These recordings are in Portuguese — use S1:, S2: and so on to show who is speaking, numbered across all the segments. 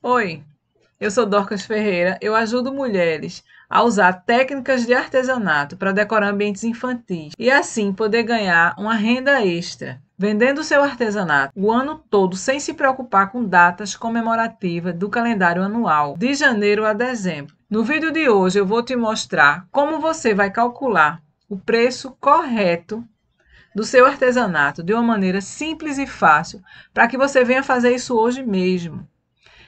S1: Oi, eu sou Dorcas Ferreira. Eu ajudo mulheres a usar técnicas de artesanato para decorar ambientes infantis e assim poder ganhar uma renda extra, vendendo seu artesanato o ano todo sem se preocupar com datas comemorativas do calendário anual, de janeiro a dezembro. No vídeo de hoje eu vou te mostrar como você vai calcular o preço correto do seu artesanato de uma maneira simples e fácil para que você venha fazer isso hoje mesmo.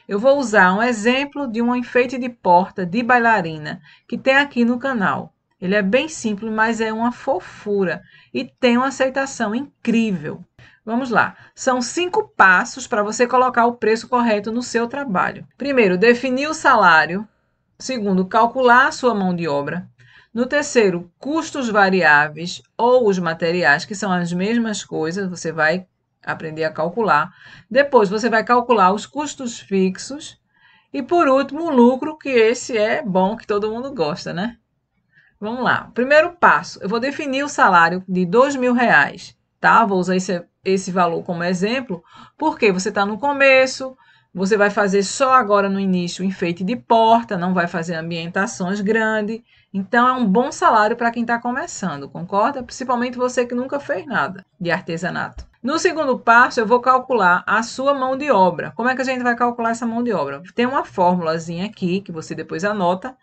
S1: Eu vou usar um exemplo de um enfeite de porta de bailarina que tem aqui no canal. Ele é bem simples, mas é uma fofura e tem uma aceitação incrível. Vamos lá. São 5 passos para você colocar o preço correto no seu trabalho. Primeiro, definir o salário. Segundo, calcular a sua mão de obra. No terceiro, custos variáveis ou os materiais, que são as mesmas coisas, você vai aprender a calcular. Depois, você vai calcular os custos fixos. E, por último, o lucro, que esse é bom, que todo mundo gosta, né? Vamos lá. Primeiro passo, eu vou definir o salário de R$ 2.000, tá? Vou usar esse valor como exemplo, porque você está no começo, você vai fazer só agora no início o enfeite de porta, não vai fazer ambientações grandes. Então, é um bom salário para quem está começando, concorda? Principalmente você que nunca fez nada de artesanato. No segundo passo, eu vou calcular a sua mão de obra. Como é que a gente vai calcular essa mão de obra? Tem uma formulazinha aqui, que você depois anota,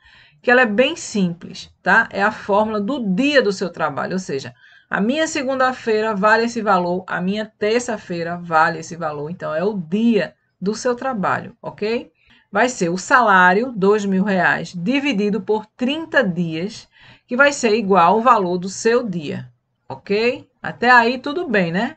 S1: que ela é bem simples, tá? É a fórmula do dia do seu trabalho, ou seja, a minha segunda-feira vale esse valor, a minha terça-feira vale esse valor, então é o dia do seu trabalho, ok? Vai ser o salário, R$ 2.000, dividido por 30 dias, que vai ser igual ao valor do seu dia, ok? Até aí tudo bem, né?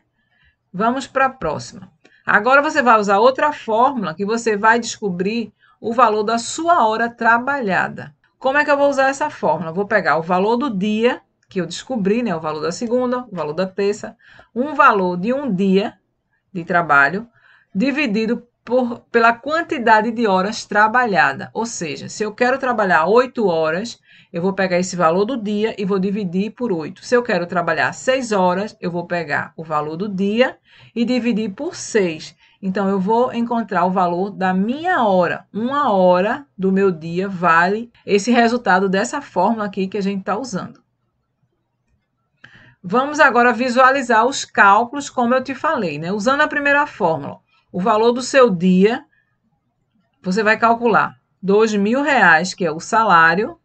S1: Vamos para a próxima. Agora você vai usar outra fórmula que você vai descobrir o valor da sua hora trabalhada. Como é que eu vou usar essa fórmula? Vou pegar o valor do dia, que eu descobri, né? O valor da segunda, o valor da terça, um valor de um dia de trabalho, dividido pela quantidade de horas trabalhada. Ou seja, se eu quero trabalhar 8 horas, eu vou pegar esse valor do dia e vou dividir por 8. Se eu quero trabalhar 6 horas, eu vou pegar o valor do dia e dividir por 6. Então, eu vou encontrar o valor da minha hora. Uma hora do meu dia vale esse resultado dessa fórmula aqui que a gente está usando. Vamos agora visualizar os cálculos, como eu te falei, né? Usando a primeira fórmula, o valor do seu dia, você vai calcular R$ 2.000, que é o salário,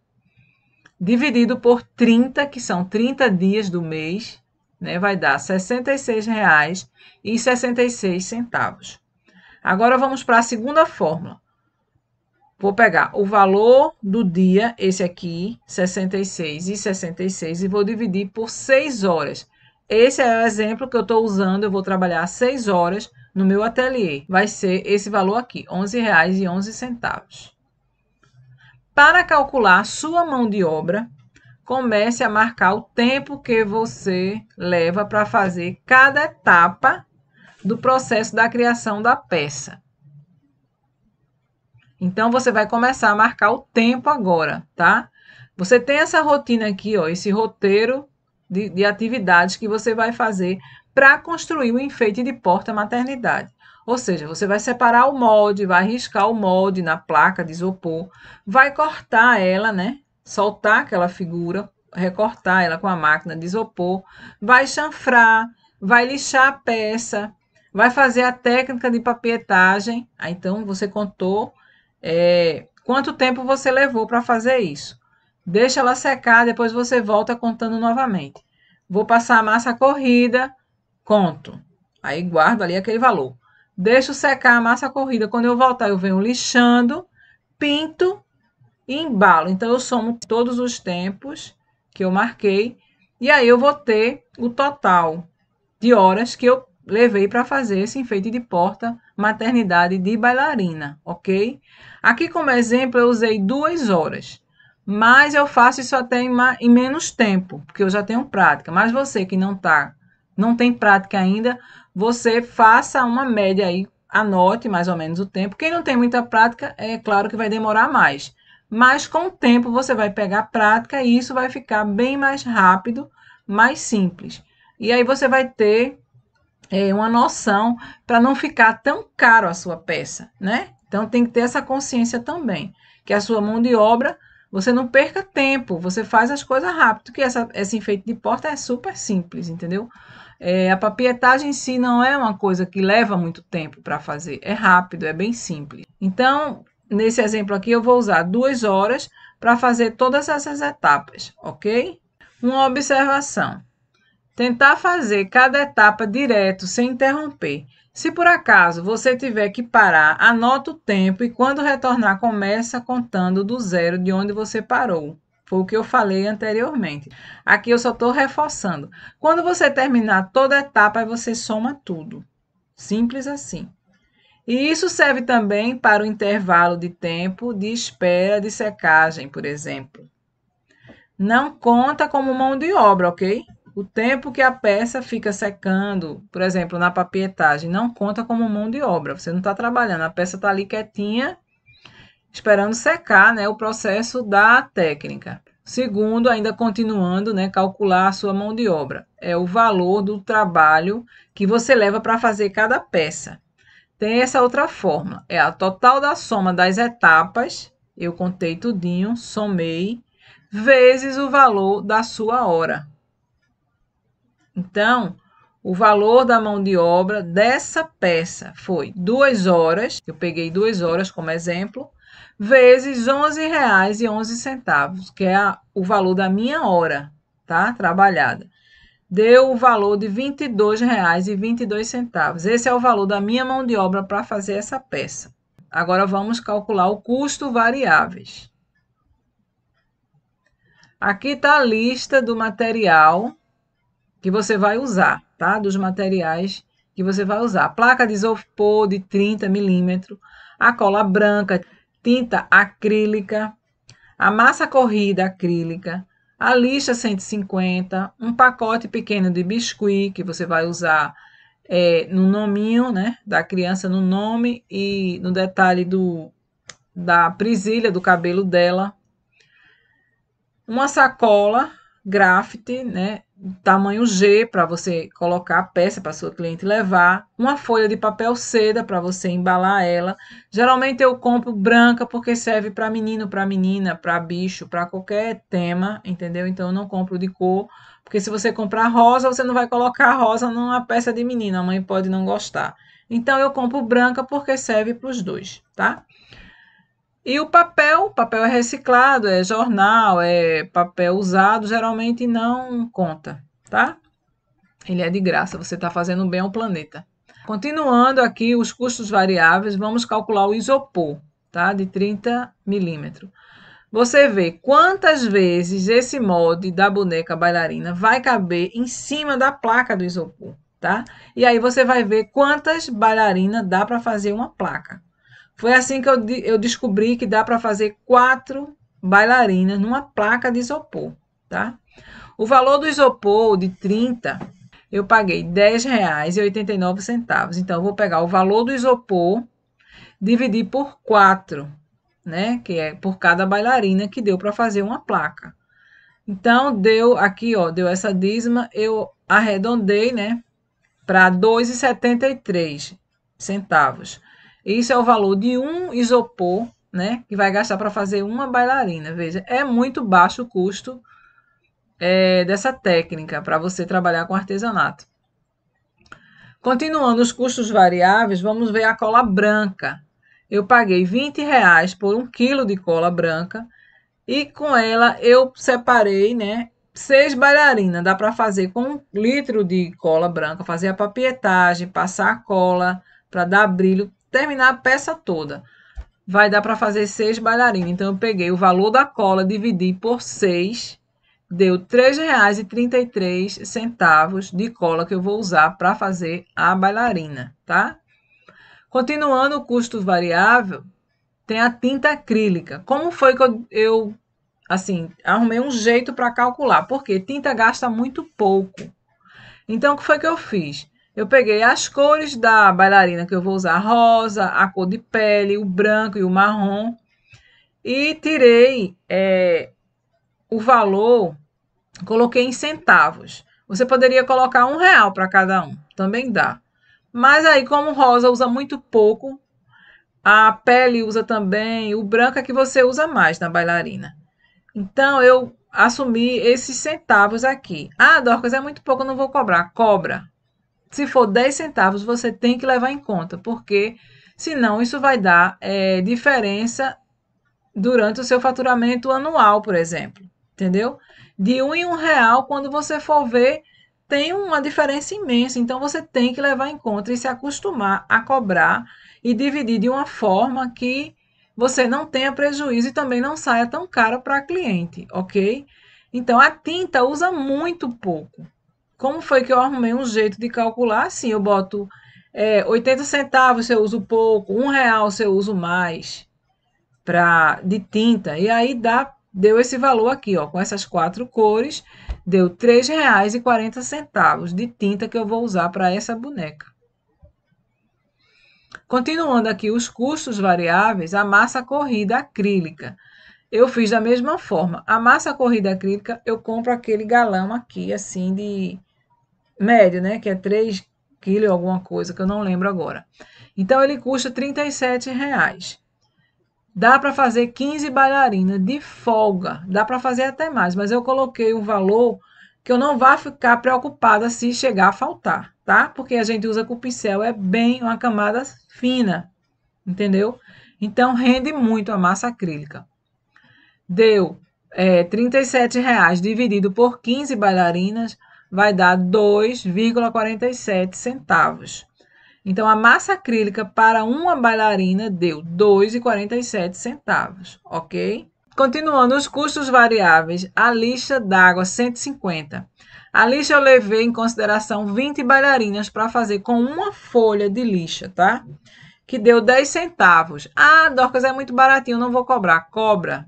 S1: dividido por 30, que são 30 dias do mês, né? Vai dar R$ 66,66. Agora vamos para a segunda fórmula. Vou pegar o valor do dia, esse aqui, 66,66, e vou dividir por 6 horas. Esse é o exemplo que eu estou usando, eu vou trabalhar 6 horas no meu ateliê. Vai ser esse valor aqui, R$ 11,11. Para calcular a sua mão de obra, comece a marcar o tempo que você leva para fazer cada etapa do processo da criação da peça. Então, você vai começar a marcar o tempo agora, tá? Você tem essa rotina aqui, ó, esse roteiro de atividades que você vai fazer para construir o enfeite de porta maternidade. Ou seja, você vai separar o molde, vai riscar o molde na placa de isopor, vai cortar ela, né? Soltar aquela figura, recortar ela com a máquina de isopor, vai chanfrar, vai lixar a peça, vai fazer a técnica de papietagem. Aí, então, você contou quanto tempo você levou para fazer isso. Deixa ela secar, depois você volta contando novamente. Vou passar a massa corrida, conto. Aí guardo ali aquele valor. Deixo secar a massa corrida. Quando eu voltar, eu venho lixando, pinto e embalo. Então, eu somo todos os tempos que eu marquei. E aí, eu vou ter o total de horas que eu levei para fazer esse enfeite de porta maternidade de bailarina, ok? Aqui como exemplo eu usei 2 horas, mas eu faço isso até em menos tempo, porque eu já tenho prática. Mas você que não tem prática ainda, você faça uma média aí, anote mais ou menos o tempo. Quem não tem muita prática, é claro que vai demorar mais. Mas com o tempo você vai pegar prática e isso vai ficar bem mais rápido, mais simples. E aí você vai ter uma noção para não ficar tão caro a sua peça, né? Então, tem que ter essa consciência também, que a sua mão de obra, você não perca tempo, você faz as coisas rápido, que esse enfeite de porta é super simples, entendeu? A papietagem em si não é uma coisa que leva muito tempo para fazer, é rápido, é bem simples. Então, nesse exemplo aqui, eu vou usar 2 horas para fazer todas essas etapas, ok? Uma observação. Tentar fazer cada etapa direto, sem interromper. Se por acaso você tiver que parar, anota o tempo e quando retornar, começa contando do zero de onde você parou. Foi o que eu falei anteriormente. Aqui eu só estou reforçando. Quando você terminar toda a etapa, aí você soma tudo. Simples assim. E isso serve também para o intervalo de tempo de espera de secagem, por exemplo. Não conta como mão de obra, ok? O tempo que a peça fica secando, por exemplo, na papietagem, não conta como mão de obra. Você não está trabalhando, a peça está ali quietinha, esperando secar, né, o processo da técnica. Segundo, ainda continuando, né, calcular a sua mão de obra. É o valor do trabalho que você leva para fazer cada peça. Tem essa outra fórmula, é a total da soma das etapas, eu contei tudinho, somei, vezes o valor da sua hora. Então, o valor da mão de obra dessa peça foi 2 horas, eu peguei 2 horas como exemplo, vezes R$ 11,11, que é o valor da minha hora, tá? Trabalhada. Deu o valor de R$ 22,22. Esse é o valor da minha mão de obra para fazer essa peça. Agora vamos calcular o custo variáveis. Aqui está a lista do material que você vai usar, tá? Dos materiais que você vai usar. Placa de isopor de 30 milímetros, a cola branca, tinta acrílica, a massa corrida acrílica, a lixa 150, um pacote pequeno de biscuit que você vai usar no nominho, né, da criança, no nome e no detalhe da presilha do cabelo dela, uma sacola grafite, né, tamanho G para você colocar a peça para sua cliente levar, uma folha de papel seda para você embalar ela. Geralmente eu compro branca porque serve para menino, para menina, para bicho, para qualquer tema, entendeu? Então eu não compro de cor, porque se você comprar rosa, você não vai colocar rosa numa peça de menino, a mãe pode não gostar. Então eu compro branca porque serve para os dois, tá? E o papel é reciclado, é jornal, é papel usado, geralmente não conta, tá? Ele é de graça, você está fazendo bem ao planeta. Continuando aqui os custos variáveis, vamos calcular o isopor, tá? De 30 milímetros. Você vê quantas vezes esse molde da boneca bailarina vai caber em cima da placa do isopor, tá? E aí você vai ver quantas bailarinas dá para fazer uma placa. Foi assim que eu descobri que dá para fazer 4 bailarinas numa placa de isopor, tá? O valor do isopor de 30, eu paguei R$ 10,89. Então, eu vou pegar o valor do isopor, dividir por 4, né? Que é por cada bailarina que deu para fazer uma placa. Então, deu aqui, ó, deu essa dízima, eu arredondei, né? Para R$ 2,73. Isso é o valor de um isopor, né? Que vai gastar para fazer uma bailarina. Veja, é muito baixo o custo dessa técnica para você trabalhar com artesanato. Continuando os custos variáveis, vamos ver a cola branca. Eu paguei R$ 20 por 1 quilo de cola branca e com ela eu separei, né? 6 bailarinas. Dá para fazer com 1 litro de cola branca, fazer a papietagem, passar a cola para dar brilho, terminar a peça toda. Vai dar para fazer 6 bailarinas. Então, eu peguei o valor da cola, dividi por 6, deu R$ 3,33 de cola que eu vou usar para fazer a bailarina, tá? Continuando o custo variável, tem a tinta acrílica. Como foi que eu assim, arrumei um jeito para calcular? Porque tinta gasta muito pouco. Então, o que foi que eu fiz? Eu peguei as cores da bailarina que eu vou usar, rosa, a cor de pele, o branco e o marrom, e tirei o valor, coloquei em centavos. Você poderia colocar R$ 1 para cada um, também dá. Mas aí, como rosa usa muito pouco, A pele usa também, o branco é que você usa mais na bailarina. Então, eu assumi esses centavos aqui. Ah, Dorcas, é muito pouco, eu não vou cobrar. Cobra. Se for 10 centavos, você tem que levar em conta, porque senão isso vai dar diferença durante o seu faturamento anual, por exemplo. Entendeu? De um em um real, quando você for ver, tem uma diferença imensa. Então, você tem que levar em conta e se acostumar a cobrar e dividir de uma forma que você não tenha prejuízo e também não saia tão caro para cliente, ok? Então, a tinta usa muito pouco. Como foi que eu arrumei um jeito de calcular? Assim, eu boto 80 centavos se eu uso pouco, R$ 1 se eu uso mais de tinta. E aí deu esse valor aqui, ó, com essas 4 cores, deu R$ 3,40 de tinta que eu vou usar para essa boneca. Continuando aqui os custos variáveis, a massa corrida acrílica. Eu fiz da mesma forma. A massa corrida acrílica, eu compro aquele galão aqui, assim, de médio, né? Que é 3 quilos alguma coisa, que eu não lembro agora. Então, ele custa R$ 37,00. Dá para fazer 15 bailarinas de folga. Dá para fazer até mais, mas eu coloquei um valor que eu não vá ficar preocupada se chegar a faltar, tá? Porque a gente usa com o pincel, é bem uma camada fina, entendeu? Então, rende muito a massa acrílica. Deu R$ 37,00 dividido por 15 bailarinas, vai dar 2,47 centavos. Então, a massa acrílica para uma bailarina deu 2,47 centavos, ok? Continuando, os custos variáveis, a lixa d'água 150. A lixa eu levei em consideração 20 bailarinas para fazer com uma folha de lixa, tá? Que deu 10 centavos. Ah, Dorcas, é muito baratinho, não vou cobrar. Cobra.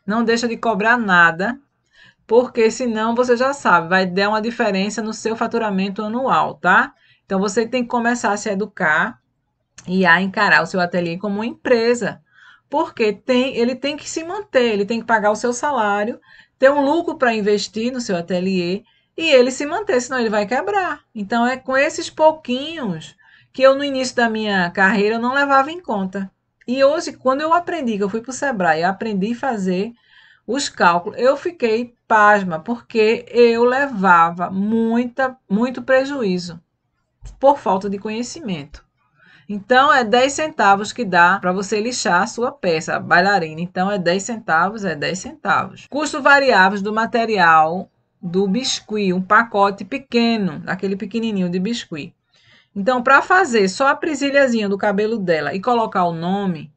S1: Não deixa de cobrar nada, porque senão você já sabe, vai dar uma diferença no seu faturamento anual, tá? Então, você tem que começar a se educar e a encarar o seu ateliê como uma empresa, porque ele tem que se manter, ele tem que pagar o seu salário, ter um lucro para investir no seu ateliê e ele se manter, senão ele vai quebrar. Então, é com esses pouquinhos que eu, no início da minha carreira, eu não levava em conta. E hoje, quando eu aprendi, que eu fui para o Sebrae e aprendi a fazer os cálculos, eu fiquei pasma, porque eu levava muito prejuízo por falta de conhecimento. Então, é 10 centavos que dá para você lixar a sua peça, a bailarina. Então, é 10 centavos, é 10 centavos. Custos variáveis do material do biscuit, um pacote pequeno, aquele pequenininho de biscuit. Então, para fazer só a presilhazinha do cabelo dela e colocar o nome,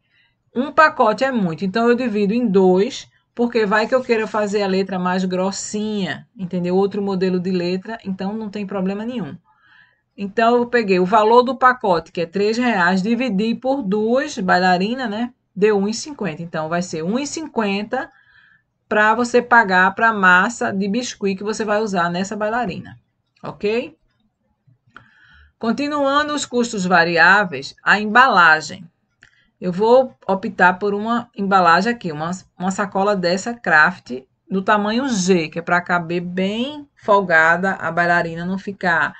S1: um pacote é muito. Então, eu divido em 2, porque vai que eu queira fazer a letra mais grossinha, entendeu? Outro modelo de letra, então não tem problema nenhum. Então, eu peguei o valor do pacote, que é R$ 3,00, dividi por 2 bailarinas, né? Deu R$ 1,50. Então, vai ser R$ 1,50 para você pagar para a massa de biscuit que você vai usar nessa bailarina, ok? Continuando os custos variáveis, a embalagem. Eu vou optar por uma embalagem aqui, uma sacola dessa Craft do tamanho G, que é para caber bem folgada, a bailarina não ficar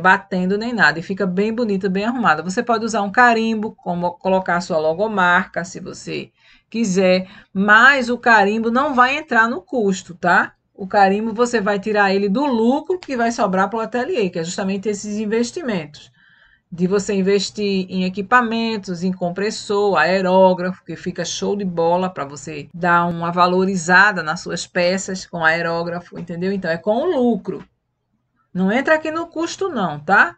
S1: batendo nem nada, e fica bem bonita, bem arrumada. Você pode usar um carimbo, como colocar a sua logomarca, se você quiser, mas o carimbo não vai entrar no custo, tá? O carimbo você vai tirar ele do lucro que vai sobrar para o ateliê, que é justamente esses investimentos de você investir em equipamentos, em compressor, aerógrafo, que fica show de bola para você dar uma valorizada nas suas peças com aerógrafo, entendeu? Então, é com o lucro. Não entra aqui no custo não, tá?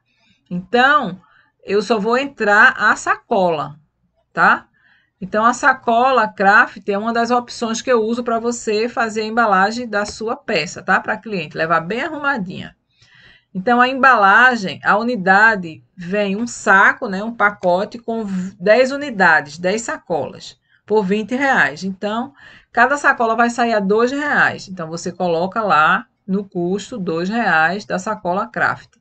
S1: Então, eu só vou entrar a sacola, tá? Então, a sacola craft é uma das opções que eu uso para você fazer a embalagem da sua peça, tá? Para cliente, levar bem arrumadinha. Então, a embalagem, a unidade vem um saco, né, um pacote com 10 unidades, 10 sacolas, por R$ 20. Então, cada sacola vai sair a R$ 2. Então, você coloca lá no custo R$ 2 da sacola Craft.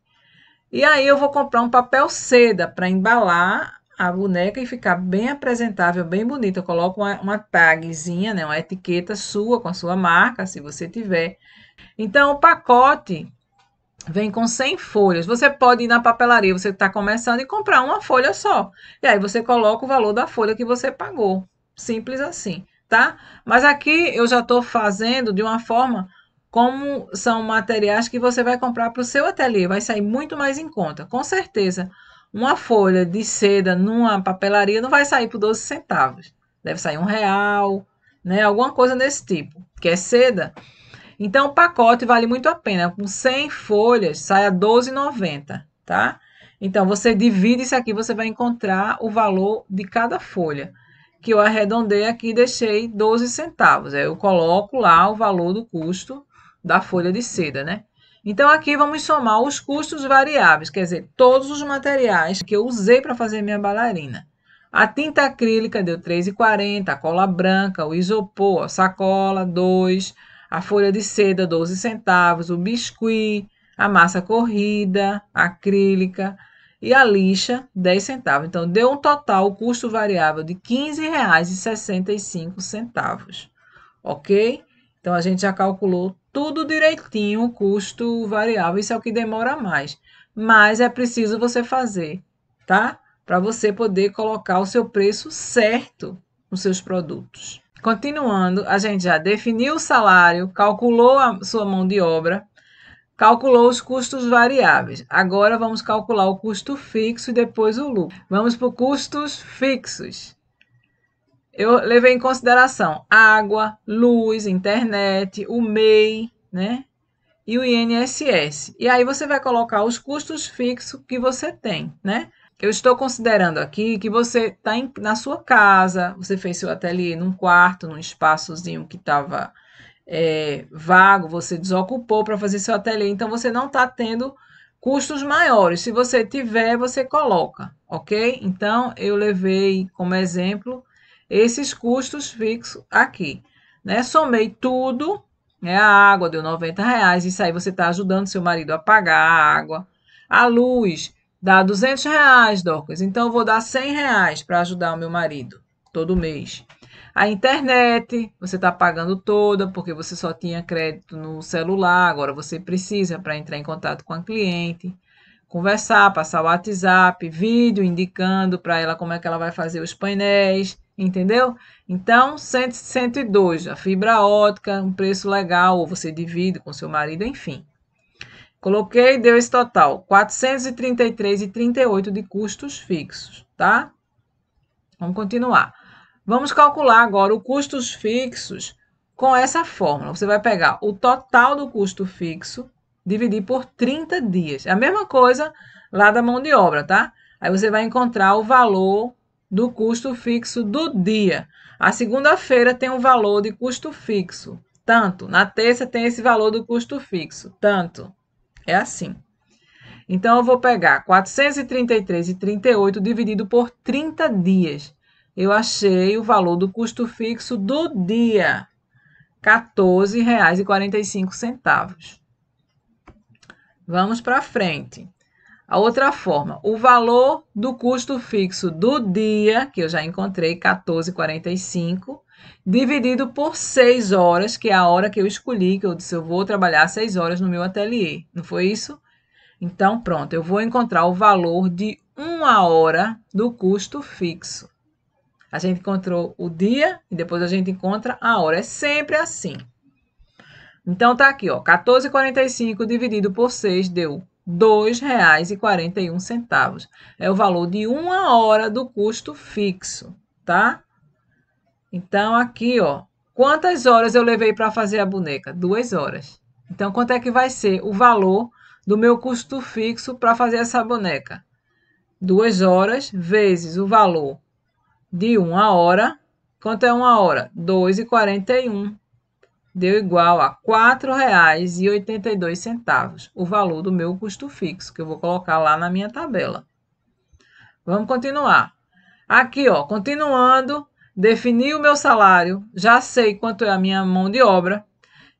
S1: E aí, eu vou comprar um papel seda para embalar a boneca e ficar bem apresentável, bem bonita. Eu coloco uma tagzinha, né, uma etiqueta sua, com a sua marca, se você tiver. Então, o pacote Vem com 100 folhas. Você pode ir na papelaria, você está começando, e comprar uma folha só. E aí você coloca o valor da folha que você pagou. Simples assim, tá? Mas aqui eu já estou fazendo de uma forma como são materiais que você vai comprar para o seu ateliê. Vai sair muito mais em conta. Com certeza, uma folha de seda numa papelaria não vai sair por 12 centavos. Deve sair R$ 1, né? Alguma coisa desse tipo. Que é seda. Então, o pacote vale muito a pena. Com 100 folhas, sai a R$ 12,90, tá? Então, você divide isso aqui, você vai encontrar o valor de cada folha, que eu arredondei aqui e deixei 12 centavos. Aí eu coloco lá o valor do custo da folha de seda, né? Então, aqui vamos somar os custos variáveis, quer dizer, todos os materiais que eu usei para fazer minha bailarina. A tinta acrílica deu R$ 3,40, a cola branca, o isopor, a sacola, 2, a folha de seda, 12 centavos, o biscuit, a massa corrida, acrílica e a lixa, 10 centavos. Então, deu um total custo variável de R$ 15,65, ok? Então, a gente já calculou tudo direitinho, o custo variável. Isso é o que demora mais, mas é preciso você fazer, tá? Para você poder colocar o seu preço certo nos seus produtos. Continuando, a gente já definiu o salário, calculou a sua mão de obra, calculou os custos variáveis. Agora vamos calcular o custo fixo e depois o lucro. Vamos para os custos fixos. Eu levei em consideração água, luz, internet, o MEI, né? E o INSS. E aí você vai colocar os custos fixos que você tem, né? Eu estou considerando aqui que você está na sua casa, você fez seu ateliê num quarto, num espaçozinho que estava vago, você desocupou para fazer seu ateliê, então você não está tendo custos maiores. Se você tiver, você coloca, ok? Então, eu levei como exemplo esses custos fixos aqui, né? Somei tudo, né? A água deu R$ 90, isso aí você está ajudando seu marido a pagar a água. A luz dá R$ 200, Dorcas, então eu vou dar R$ 100 para ajudar o meu marido todo mês. A internet, você está pagando toda, porque você só tinha crédito no celular, agora você precisa para entrar em contato com a cliente, conversar, passar o WhatsApp, vídeo indicando para ela como é que ela vai fazer os painéis, entendeu? Então, 102, a fibra ótica, um preço legal, ou você divide com seu marido, enfim. Coloquei, deu esse total, R$ 433,38 de custos fixos, tá? Vamos continuar. Vamos calcular agora os custos fixos com essa fórmula. Você vai pegar o total do custo fixo, dividir por 30 dias. É a mesma coisa lá da mão de obra, tá? Aí você vai encontrar o valor do custo fixo do dia. A segunda-feira tem um valor de custo fixo, tanto. Na terça tem esse valor do custo fixo, tanto. É assim. Então, eu vou pegar 433,38 dividido por 30 dias. Eu achei o valor do custo fixo do dia, R$ 14,45. Vamos para frente. A outra forma, o valor do custo fixo do dia, que eu já encontrei, 14,45, dividido por 6 horas, que é a hora que eu escolhi, que eu disse, eu vou trabalhar 6 horas no meu ateliê. Não foi isso? Então, pronto, eu vou encontrar o valor de 1 hora do custo fixo. A gente encontrou o dia e depois a gente encontra a hora. É sempre assim. Então, tá aqui, ó, 14,45 dividido por 6 deu R$ 2,41. É o valor de 1 hora do custo fixo, tá? Então, aqui, ó, quantas horas eu levei para fazer a boneca? 2 horas. Então, quanto é que vai ser o valor do meu custo fixo para fazer essa boneca? 2 horas vezes o valor de 1 hora. Quanto é 1 hora? 2,41. Deu igual a R$ 4,82, o valor do meu custo fixo, que eu vou colocar lá na minha tabela. Vamos continuar. Aqui, ó, continuando, defini o meu salário, já sei quanto é a minha mão de obra,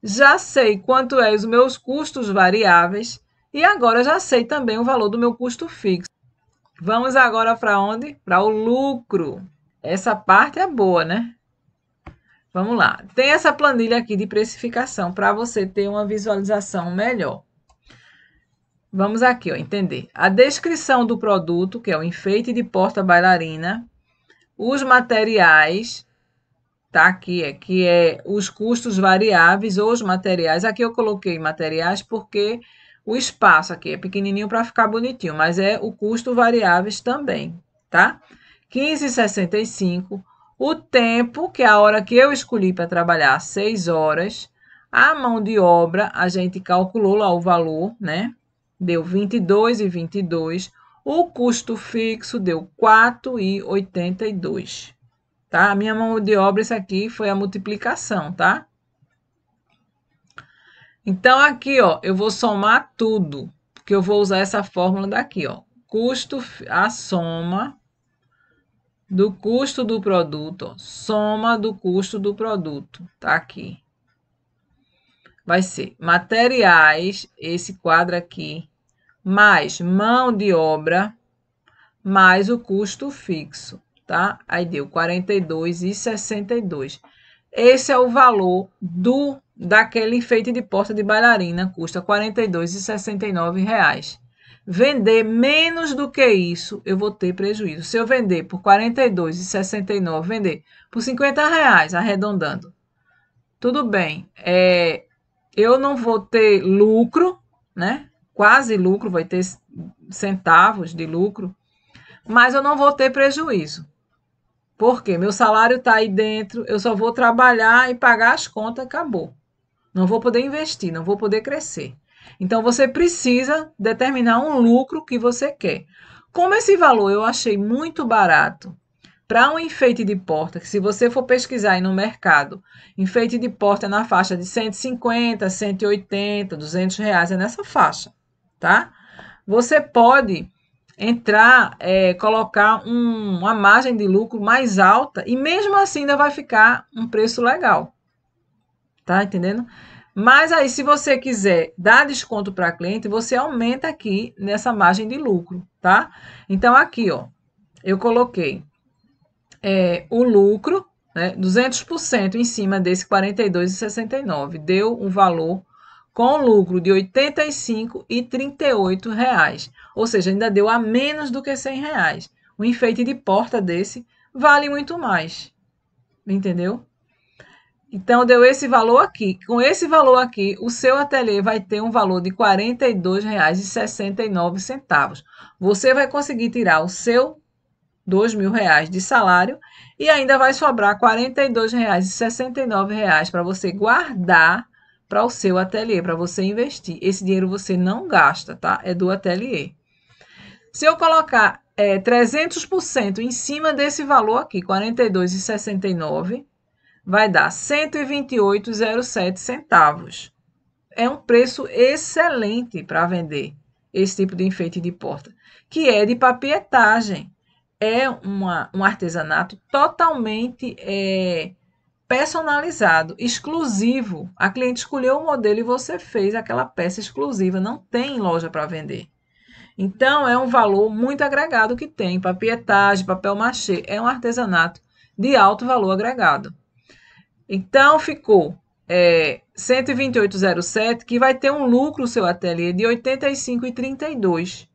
S1: já sei quanto é os meus custos variáveis e agora já sei também o valor do meu custo fixo. Vamos agora para onde? Para o lucro. Essa parte é boa, né? Vamos lá. Tem essa planilha aqui de precificação para você ter uma visualização melhor. Vamos aqui, ó, entender. A descrição do produto, que é o enfeite de porta-bailarina, os materiais, tá aqui, que é os custos variáveis ou os materiais. Aqui eu coloquei materiais porque o espaço aqui é pequenininho para ficar bonitinho, mas é o custo variáveis também, tá? 15,65. O tempo, que é a hora que eu escolhi para trabalhar, 6 horas. A mão de obra, a gente calculou lá o valor, né? Deu 22,22. O custo fixo deu 4,82. Tá? A minha mão de obra, isso aqui foi a multiplicação, tá? Então, aqui, ó, eu vou somar tudo, porque eu vou usar essa fórmula daqui, ó. A soma do custo do produto, ó, soma do custo do produto, tá aqui. Vai ser materiais, esse quadro aqui, mais mão de obra, mais o custo fixo, tá? Aí deu 42,62. Esse é o valor daquele enfeite de porta de bailarina, custa R$ 42,69. Vender menos do que isso, eu vou ter prejuízo. Se eu vender por R$ 42,69, vender por R$ 50, arredondando, tudo bem. Eu não vou ter lucro, né? Quase lucro, vai ter centavos de lucro, mas eu não vou ter prejuízo. Porque meu salário está aí dentro, eu só vou trabalhar e pagar as contas, acabou. Não vou poder investir, não vou poder crescer. Então, você precisa determinar um lucro que você quer. Como esse valor eu achei muito barato para um enfeite de porta, que se você for pesquisar aí no mercado, enfeite de porta é na faixa de 150, 180, R$ 200, é nessa faixa, tá? Você pode entrar, colocar uma margem de lucro mais alta e mesmo assim ainda vai ficar um preço legal. Tá entendendo? Mas aí, se você quiser dar desconto para cliente, você aumenta aqui nessa margem de lucro, tá? Então, aqui, ó, eu coloquei o lucro, né, 200% em cima desse 42,69. Deu um valor com lucro de R$ 85,38. Ou seja, ainda deu a menos do que R$ 100. Um enfeite de porta desse vale muito mais. Entendeu? Então, deu esse valor aqui. Com esse valor aqui, o seu ateliê vai ter um valor de R$ 42,69. Você vai conseguir tirar o seu R$ 2.000 de salário e ainda vai sobrar R$ 42,69 para você guardar para o seu ateliê, para você investir. Esse dinheiro você não gasta, tá? É do ateliê. Se eu colocar 300% em cima desse valor aqui, R$ 42,69, vai dar R$ 128,07 centavos. É um preço excelente para vender esse tipo de enfeite de porta, que é de papietagem. É um artesanato totalmente personalizado, exclusivo. A cliente escolheu o modelo e você fez aquela peça exclusiva, não tem loja para vender. Então, é um valor muito agregado que tem. Papietagem, papel machê, é um artesanato de alto valor agregado. Então, ficou 128,07, que vai ter um lucro, o seu ateliê, de 85,32.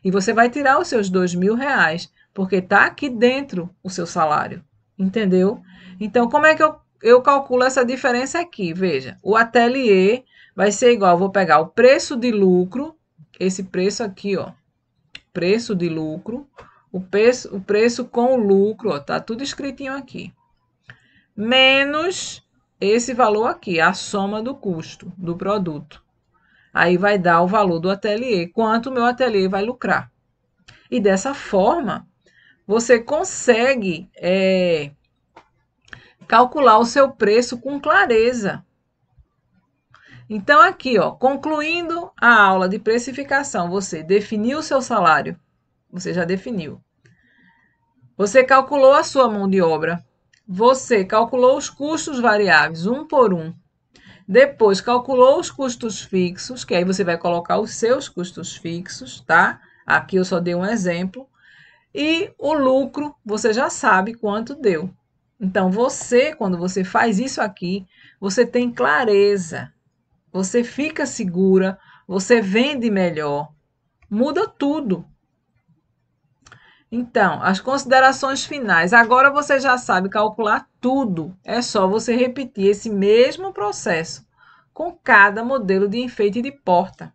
S1: E você vai tirar os seus R$ 2.000, porque está aqui dentro o seu salário. Entendeu? Então, como é que eu calculo essa diferença aqui? Veja, o ateliê vai ser igual, vou pegar o preço de lucro, esse preço aqui, ó, preço de lucro, o preço com o lucro, ó, tá tudo escritinho aqui, menos esse valor aqui, a soma do custo do produto. Aí vai dar o valor do ateliê, quanto o meu ateliê vai lucrar. E dessa forma, você consegue calcular o seu preço com clareza. Então, aqui, ó, concluindo a aula de precificação, você definiu o seu salário, você já definiu. Você calculou a sua mão de obra, você calculou os custos variáveis, um por um. Depois, calculou os custos fixos, que aí você vai colocar os seus custos fixos, tá? Aqui eu só dei um exemplo. E o lucro, você já sabe quanto deu. Então, quando você faz isso aqui, você tem clareza. Você fica segura, você vende melhor, muda tudo. Então, as considerações finais. Agora você já sabe calcular tudo. É só você repetir esse mesmo processo com cada modelo de enfeite de porta,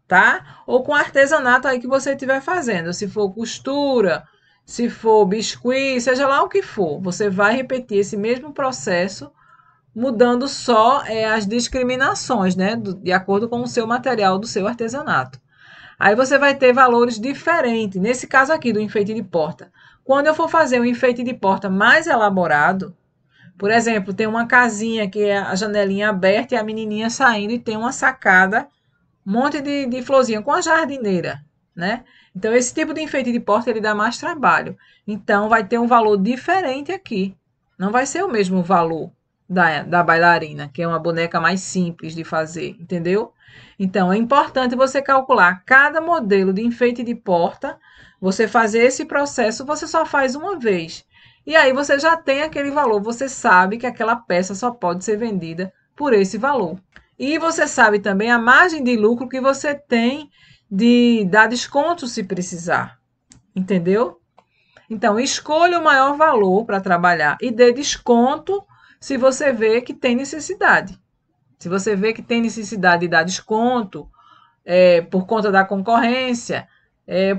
S1: tá? Ou com artesanato aí que você estiver fazendo. Se for costura, se for biscuit, seja lá o que for, você vai repetir esse mesmo processo, mudando só as discriminações, né? De acordo com o seu material do seu artesanato. Aí você vai ter valores diferentes. Nesse caso aqui do enfeite de porta. Quando eu for fazer um enfeite de porta mais elaborado, por exemplo, tem uma casinha que é a janelinha aberta e a menininha saindo e tem uma sacada, um monte de florzinha com a jardineira, né? Então, esse tipo de enfeite de porta, ele dá mais trabalho. Então, vai ter um valor diferente aqui. Não vai ser o mesmo valor da bailarina, que é uma boneca mais simples de fazer, entendeu? Então, é importante você calcular cada modelo de enfeite de porta. Você fazer esse processo, você só faz uma vez. E aí você já tem aquele valor, você sabe que aquela peça só pode ser vendida por esse valor. E você sabe também a margem de lucro que você tem de dar desconto se precisar. Entendeu? Então, escolha o maior valor para trabalhar e dê desconto se você vê que tem necessidade. Se você vê que tem necessidade de dar desconto por conta da concorrência,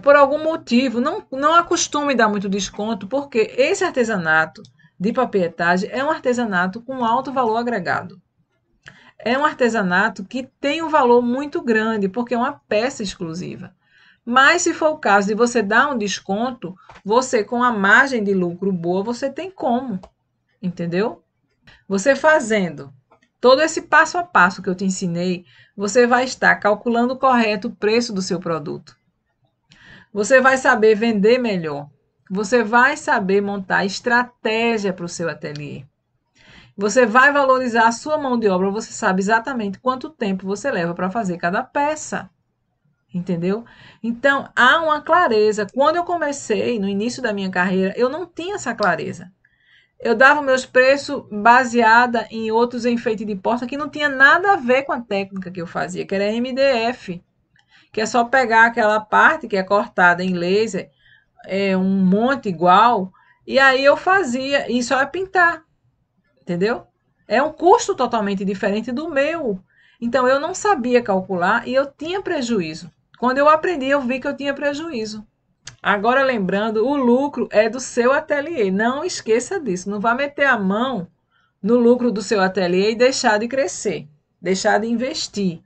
S1: por algum motivo, não acostume dar muito desconto, porque esse artesanato de papietagem é um artesanato com alto valor agregado. É um artesanato que tem um valor muito grande, porque é uma peça exclusiva. Mas se for o caso de você dar um desconto, você com a margem de lucro boa, você tem como, entendeu? Você fazendo todo esse passo a passo que eu te ensinei, você vai estar calculando correto o preço do seu produto. Você vai saber vender melhor. Você vai saber montar estratégia para o seu ateliê. Você vai valorizar a sua mão de obra, você sabe exatamente quanto tempo você leva para fazer cada peça. Entendeu? Então, há uma clareza. Quando eu comecei, no início da minha carreira, eu não tinha essa clareza. Eu dava meus preços baseada em outros enfeites de porta que não tinha nada a ver com a técnica que eu fazia, que era MDF, que é só pegar aquela parte que é cortada em laser, um monte igual, e aí eu fazia, e só é pintar, entendeu? É um custo totalmente diferente do meu. Então, eu não sabia calcular e eu tinha prejuízo. Quando eu aprendi, eu vi que eu tinha prejuízo. Agora, lembrando, o lucro é do seu ateliê. Não esqueça disso. Não vá meter a mão no lucro do seu ateliê e deixar de crescer, deixar de investir,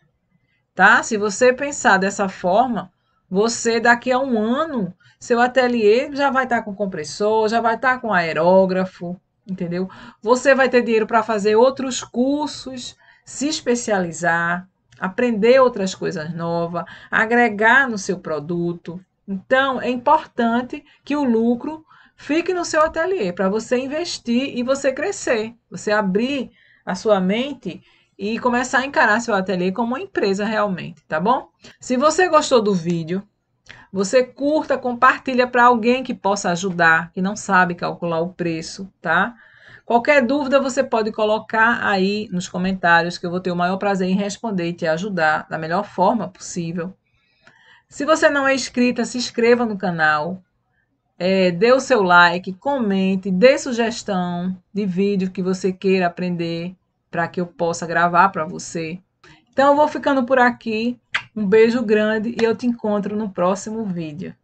S1: tá? Se você pensar dessa forma, você daqui a um ano, seu ateliê já vai estar com compressor, já vai estar com aerógrafo, entendeu? Você vai ter dinheiro para fazer outros cursos, se especializar, aprender outras coisas novas, agregar no seu produto. Então, é importante que o lucro fique no seu ateliê para você investir e você crescer, você abrir a sua mente e começar a encarar seu ateliê como uma empresa realmente, tá bom? Se você gostou do vídeo, você curta, compartilha para alguém que possa ajudar, que não sabe calcular o preço, tá? Qualquer dúvida você pode colocar aí nos comentários, que eu vou ter o maior prazer em responder e te ajudar da melhor forma possível. Se você não é inscrita, se inscreva no canal, dê o seu like, comente, dê sugestão de vídeo que você queira aprender para que eu possa gravar para você. Então, eu vou ficando por aqui. Um beijo grande e eu te encontro no próximo vídeo.